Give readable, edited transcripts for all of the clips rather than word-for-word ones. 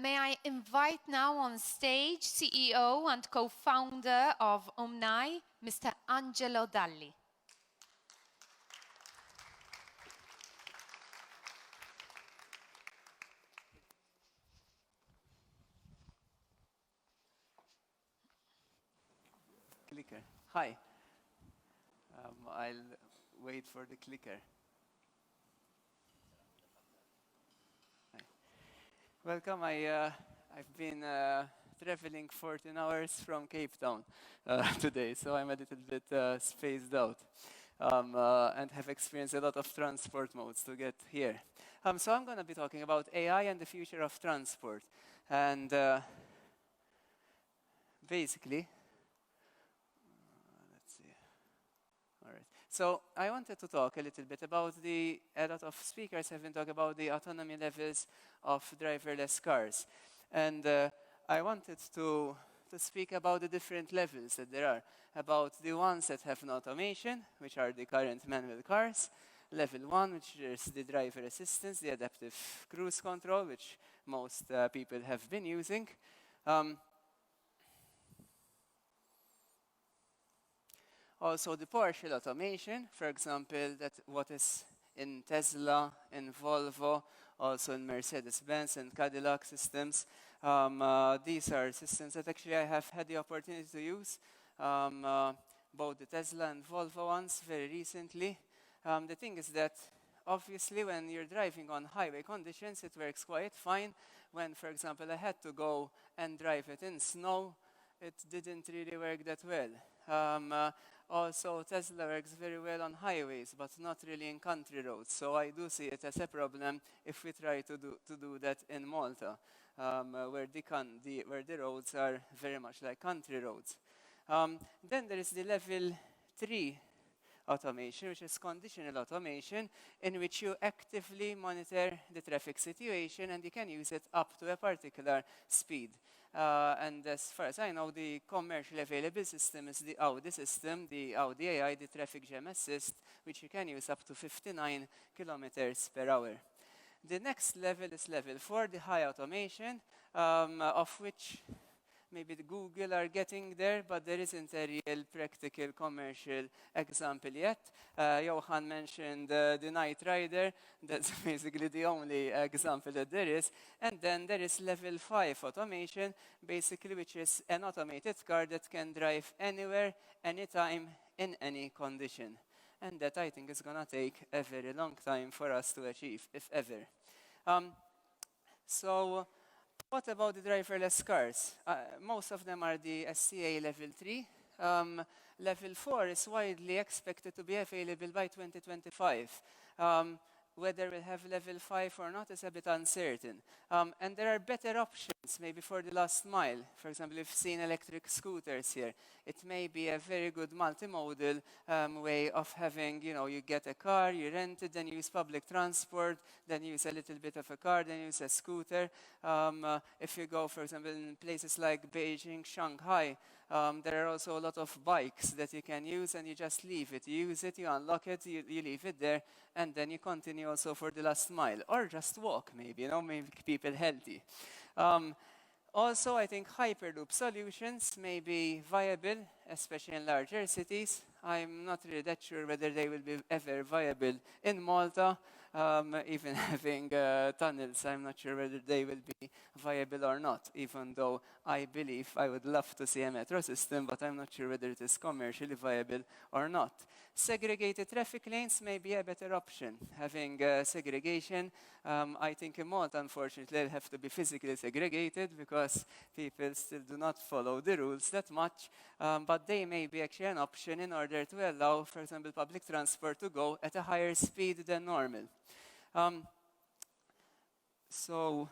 May I invite now on stage CEO and co-founder of Omni, Mr. Angelo Dalli. Clicker. Hi. I'll wait for the clicker. Hi. Welcome. I've been traveling 14 hours from Cape Town today, so I'm a little bit spaced out and have experienced a lot of transport modes to get here. So I'm going to be talking about AI and the future of transport. And basically, all right. So I wanted to talk a little bit about a lot of speakers have been talking about the autonomy levels of driverless cars. And I wanted to speak about the different levels that there are, about the ones that have no automation, which are the current manual cars. Level 1, which is the driver assistance, the adaptive cruise control, which most people have been using. Also, the partial automation, for example, that what is in Tesla, in Volvo, also in Mercedes-Benz and Cadillac systems. These are systems that actually I have had the opportunity to use, both the Tesla and Volvo ones very recently. The thing is that obviously when you're driving on highway conditions, it works quite fine. When, for example, I had to go and drive it in snow, it didn't really work that well. Also, Tesla works very well on highways, but not really in country roads. So I do see it as a problem if we try to do that in Malta, where the roads are very much like country roads. Then there is the level 3 automation, which is conditional automation, in which you actively monitor the traffic situation and you can use it up to a particular speed. And as far as I know, the commercially available system is the Audi system, the Audi AI, the Traffic Jam Assist, which you can use up to 59 kilometers per hour. The next level is level 4, the high automation, of which maybe the Google are getting there, but there isn't a real practical commercial example yet. Johan mentioned the Night Rider. That's basically the only example that there is. And then there is level 5 automation, basically, which is an automated car that can drive anywhere, anytime, in any condition. And that, I think, is going to take a very long time for us to achieve, if ever. So what about the driverless cars? Most of them are the SCA level 3. Level 4 is widely expected to be available by 2025. Whether we'll have level 5 or not is a bit uncertain. And there are better options, maybe for the last mile. For example, we've seen electric scooters here. It may be a very good multimodal way of having, you get a car, you rent it, then you use public transport, then you use a little bit of a car, then you use a scooter. If you go, for example, in places like Beijing, Shanghai, there are also a lot of bikes that you can use, and you just leave it. You use it, you unlock it, you leave it there, and then you continue also for the last mile, or just walk, maybe, make people healthy. Also, I think Hyperloop Solutions may be viable, especially in larger cities. I'm not really that sure whether they will be ever viable in Malta. Even having tunnels, I'm not sure whether they will be viable or not, even though I believe I would love to see a metro system, but I'm not sure whether it is commercially viable or not. Segregated traffic lanes may be a better option. Having segregation, I think in Malta, unfortunately, they'll have to be physically segregated because people still do not follow the rules that much, but they may be actually an option in order to allow, for example, public transport to go at a higher speed than normal. So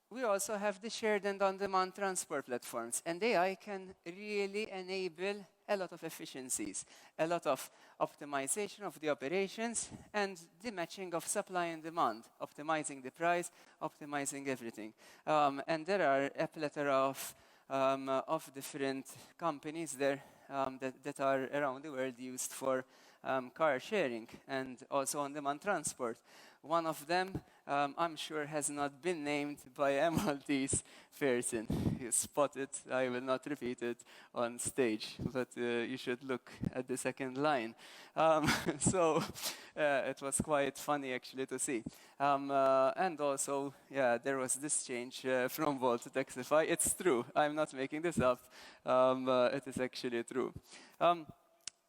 we also have the shared and on-demand transport platforms, and AI can really enable a lot of efficiencies, a lot of optimization of the operations, and the matching of supply and demand, optimizing the price, optimizing everything. And there are a plethora of different companies there that are around the world used for car sharing and also on-demand transport. One of them, I'm sure, has not been named by a Maltese person. You spot it. I will not repeat it on stage, but you should look at the second line. So it was quite funny, actually, to see. And also, yeah, there was this change from Volt to Taxify. It's true. I'm not making this up. It is actually true.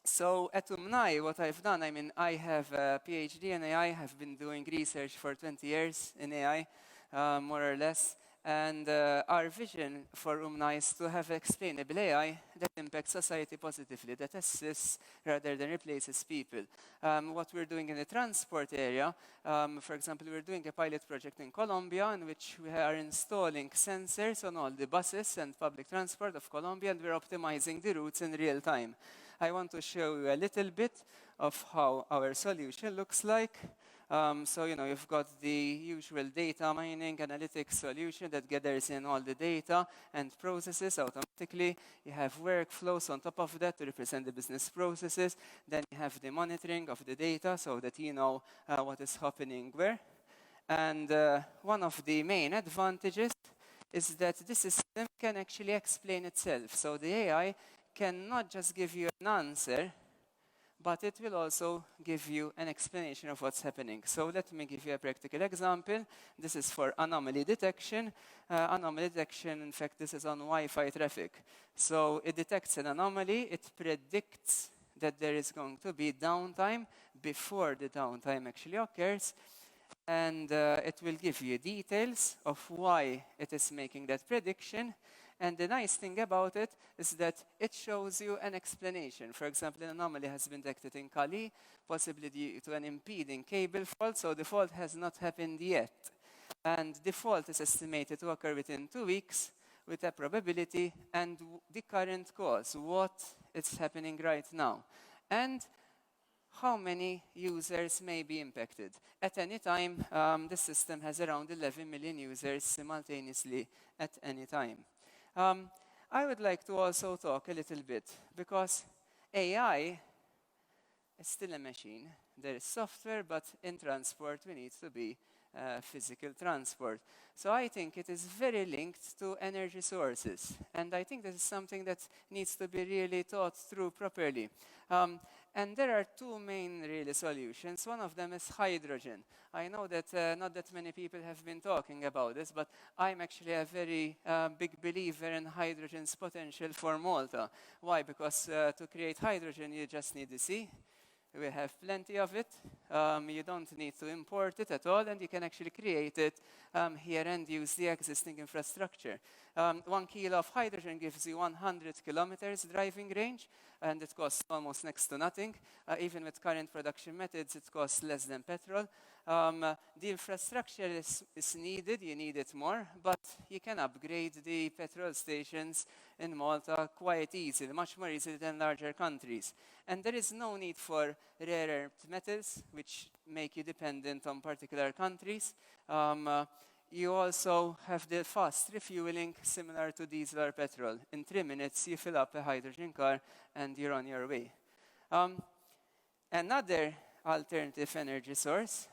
So at UMNI, what I've done, I mean, I have a PhD in AI, have been doing research for 20 years in AI, more or less. And our vision for UMNI is to have explainable AI that impacts society positively, that assists rather than replaces people. What we're doing in the transport area, for example, we're doing a pilot project in Colombia in which we are installing sensors on all the buses and public transport of Colombia, and we're optimizing the routes in real time. I want to show you a little bit of how our solution looks like. So, you know, you've got the usual data mining analytics solution that gathers in all the data and processes automatically. You have workflows on top of that to represent the business processes. Then you have the monitoring of the data so that you know what is happening where. And one of the main advantages is that this system can actually explain itself. So the AI cannot just give you an answer, but it will also give you an explanation of what's happening. So let me give you a practical example. This is for anomaly detection. Anomaly detection, in fact, this is on Wi-Fi traffic. So it detects an anomaly. It predicts that there is going to be downtime before the downtime actually occurs. And it will give you details of why it is making that prediction. And the nice thing about it is that it shows you an explanation. For example, an anomaly has been detected in Cali, possibly due to an impeding cable fault, so the fault has not happened yet. And the fault is estimated to occur within 2 weeks with a probability and the current cause, what is happening right now. And how many users may be impacted. At any time, the system has around 11 million users simultaneously at any time. I would like to also talk a little bit, because AI is still a machine. There is software, but in transport we need to be physical transport. So I think it is very linked to energy sources. And I think this is something that needs to be really thought through properly. And there are two main really solutions. One of them is hydrogen. I know that not that many people have been talking about this, but I'm actually a very big believer in hydrogen's potential for Malta. Why? Because to create hydrogen, you just need the sea. We have plenty of it. You don't need to import it at all, and you can actually create it here and use the existing infrastructure. 1 kilo of hydrogen gives you 100 kilometers driving range, and it costs almost next to nothing. Even with current production methods, it costs less than petrol. The infrastructure is needed, you need it more, but you can upgrade the petrol stations in Malta quite easily, much more easily than larger countries. And there is no need for rare earth metals, which make you dependent on particular countries. You also have the fast refueling, similar to diesel or petrol. In 3 minutes, you fill up a hydrogen car and you're on your way. Another alternative energy source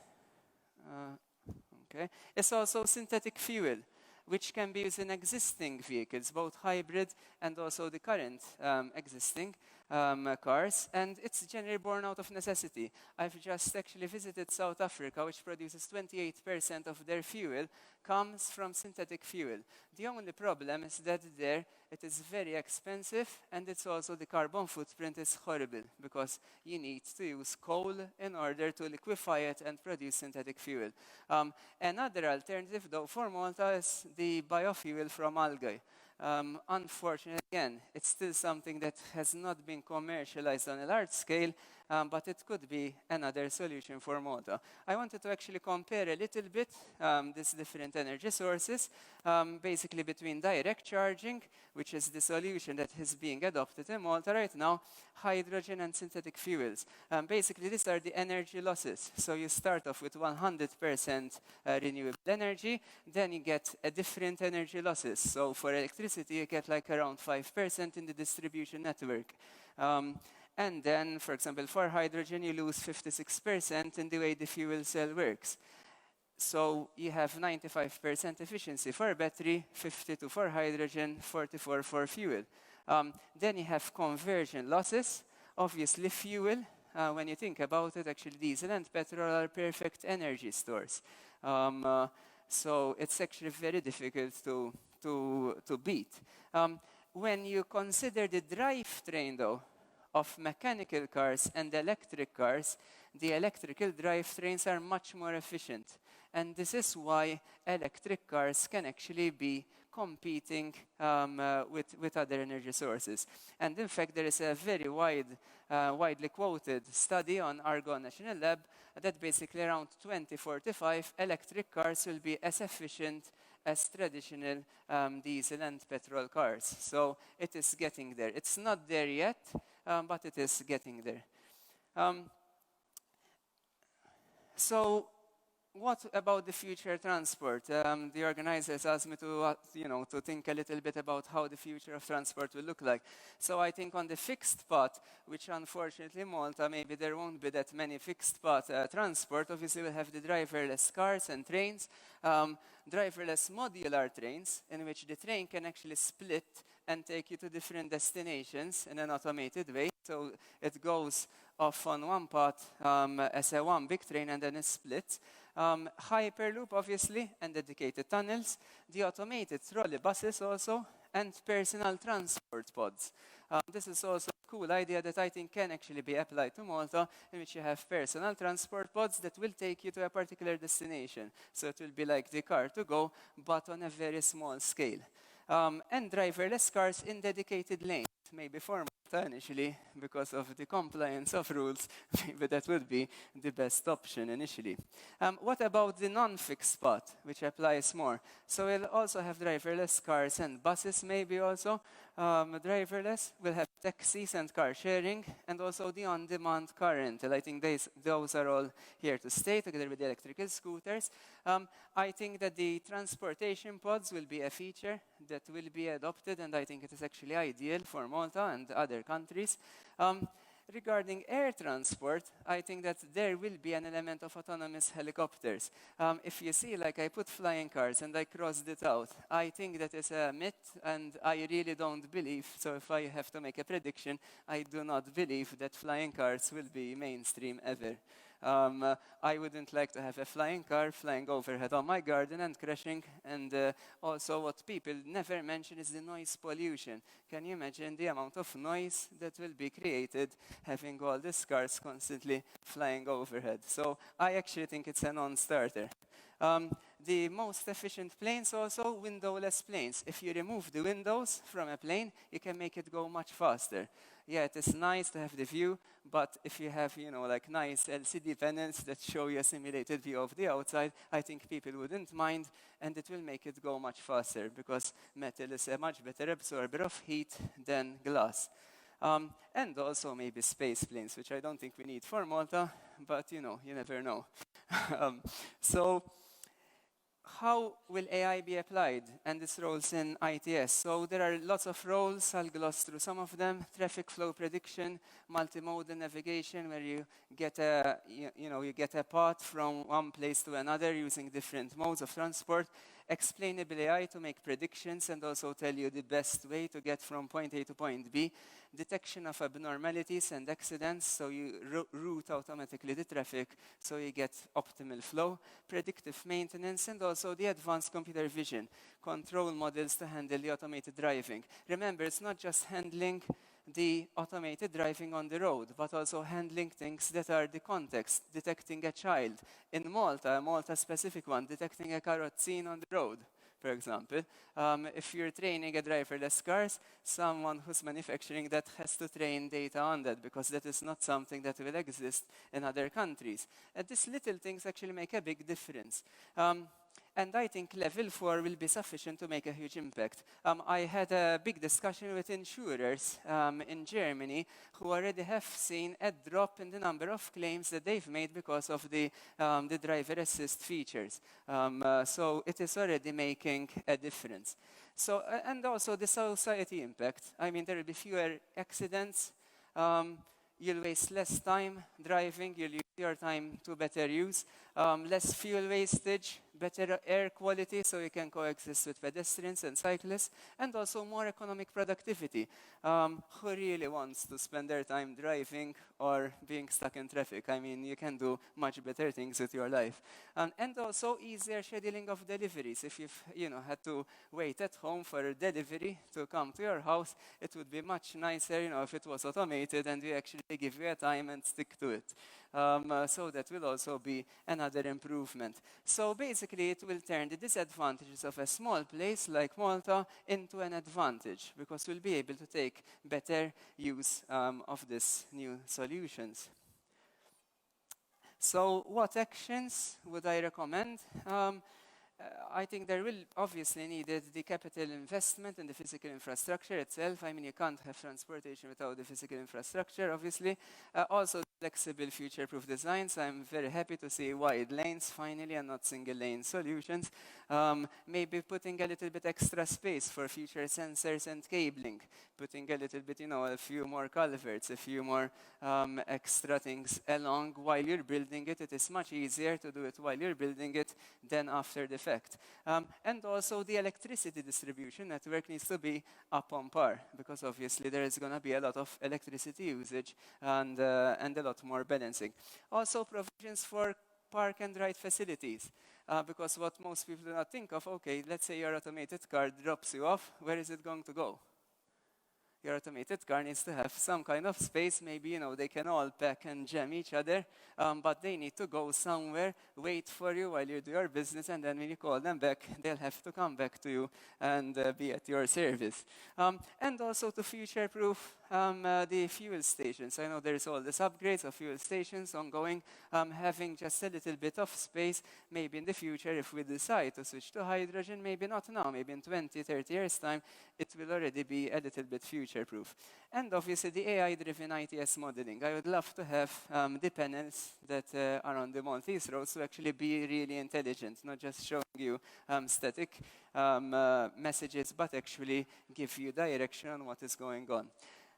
is also synthetic fuel, which can be used in existing vehicles, both hybrid and also the current existing cars, and it's generally born out of necessity. I've just actually visited South Africa, which produces 28% of their fuel comes from synthetic fuel. The only problem is that there it is very expensive, and it's also the carbon footprint is horrible, because you need to use coal in order to liquefy it and produce synthetic fuel. Another alternative, though, for Malta is the biofuel from algae. Unfortunately, again, it's still something that has not been commercialized on a large scale, but it could be another solution for Malta. I wanted to actually compare a little bit these different energy sources, basically between direct charging, which is the solution that is being adopted in Malta right now, hydrogen and synthetic fuels. Basically, these are the energy losses. So you start off with 100% renewable energy, then you get a different energy losses. So for electricity, you get like around 5% in the distribution network. And then, for example, for hydrogen, you lose 56% in the way the fuel cell works. So you have 95% efficiency for battery, 52 for hydrogen, 44 for fuel. Then you have conversion losses. Obviously, fuel, when you think about it, actually diesel and petrol are perfect energy stores. So it's actually very difficult to beat. When you consider the drivetrain, though, of mechanical cars and electric cars, the electrical drivetrains are much more efficient. And this is why electric cars can actually be competing with other energy sources. And in fact, there is a very widely quoted study on Argonne National Lab that basically around 2045, electric cars will be as efficient as traditional diesel and petrol cars. So it is getting there. It's not there yet, but it is getting there. So what about the future transport? The organizers asked me to think a little bit about how the future of transport will look like. So I think on the fixed path, which unfortunately Malta, maybe there won't be that many fixed path transport. Obviously, we'll have the driverless cars and trains, driverless modular trains, in which the train can actually split and take you to different destinations in an automated way. So it goes off on one path as a one big train and then it splits. Hyperloop, obviously, and dedicated tunnels, the automated trolley buses also, and personal transport pods. This is also a cool idea that I think can actually be applied to Malta, in which you have personal transport pods that will take you to a particular destination. So it will be like the car to go, but on a very small scale. And driverless cars in dedicated lanes, maybe for Malta initially, because of the compliance of rules, maybe that would be the best option initially. What about the non-fixed path, which applies more? So we'll also have driverless cars and buses, maybe also. Driverless, we'll have taxis and car sharing, and also the on-demand car rental. I think those are all here to stay, together with the electrical scooters. I think that the transportation pods will be a feature that will be adopted, and I think it is actually ideal for Malta and other countries. Regarding air transport, I think that there will be an element of autonomous helicopters. If you see, like I put flying cars and I crossed it out, I think that is a myth, and I really don't believe, so if I have to make a prediction, I do not believe that flying cars will be mainstream ever. I wouldn't like to have a flying car flying overhead on my garden and crashing. And also what people never mention is the noise pollution. Can you imagine the amount of noise that will be created having all these cars constantly flying overhead? So I actually think it's a non-starter. The most efficient planes also, windowless planes. If you remove the windows from a plane, you can make it go much faster. Yeah, it is nice to have the view, but if you have, like nice LCD panels that show you a simulated view of the outside, I think people wouldn't mind, and it will make it go much faster because metal is a much better absorber of heat than glass. And also maybe space planes, which I don't think we need for Malta, but you never know. So how will AI be applied and its roles in ITS? So there are lots of roles. I'll gloss through some of them. Traffic flow prediction, multimodal navigation, where you get a path from one place to another using different modes of transport. Explainable AI to make predictions and also tell you the best way to get from point A to point B. Detection of abnormalities and accidents, so you route automatically the traffic so you get optimal flow. Predictive maintenance, and also the advanced computer vision. Control models to handle the automated driving. Remember, it's not just handling the automated driving on the road, but also handling things that are the context, detecting a child. In Malta, a Malta-specific one, detecting a carrot scene on the road, for example. If you're training a driverless cars, someone who's manufacturing that has to train data on that, because that is not something that will exist in other countries. And these little things actually make a big difference. And I think level 4 will be sufficient to make a huge impact. I had a big discussion with insurers in Germany who already have seen a drop in the number of claims that they've made because of the driver assist features. So it is already making a difference. So, and also the society impact. I mean, there will be fewer accidents. you'll waste less time driving, you'll use your time to better use, less fuel wastage, better air quality so you can coexist with pedestrians and cyclists, and also more economic productivity. Who really wants to spend their time driving or being stuck in traffic? I mean, you can do much better things with your life. And also easier scheduling of deliveries. If you've had to wait at home for a delivery to come to your house, it would be much nicer if it was automated and we actually give you a time and stick to it. So that will also be another improvement. So basically, it will turn the disadvantages of a small place like Malta into an advantage, because we'll be able to take better use of these new solutions. So what actions would I recommend? I think there will obviously needed the capital investment in the physical infrastructure itself. I mean, you can't have transportation without the physical infrastructure, obviously. Also, flexible, future-proof designs. I'm very happy to see wide lanes finally and not single-lane solutions. Maybe putting a little bit extra space for future sensors and cabling. Putting a little bit, a few more culverts, a few more extra things along while you're building it. It is much easier to do it while you're building it than after the fact. And also the electricity distribution network needs to be up on par, because obviously there is going to be a lot of electricity usage and a lot more balancing. Also provisions for park and ride facilities. Because what most people do not think of, okay, let's say your automated car drops you off, where is it going to go? Your automated car needs to have some kind of space. Maybe, they can all pack and jam each other, but they need to go somewhere, wait for you while you do your business, and then when you call them back, they'll have to come back to you and be at your service. And also to future-proof the fuel stations. I know there's all these upgrades of fuel stations ongoing, having just a little bit of space. Maybe in the future, if we decide to switch to hydrogen, maybe not now, maybe in 20, 30 years' time, it will already be a little bit future-proof. And obviously the AI-driven ITS modeling. I would love to have the panels that are on the Maltese roads to actually be really intelligent, not just showing you static messages, but actually give you direction on what is going on.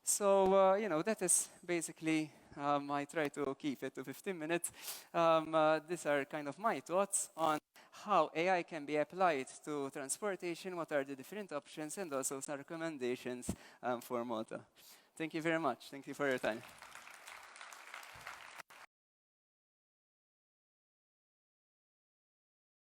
So, that is basically, I try to keep it to 15 minutes. These are kind of my thoughts on how AI can be applied to transportation, what are the different options, and also some recommendations for Malta. Thank you very much. Thank you for your time.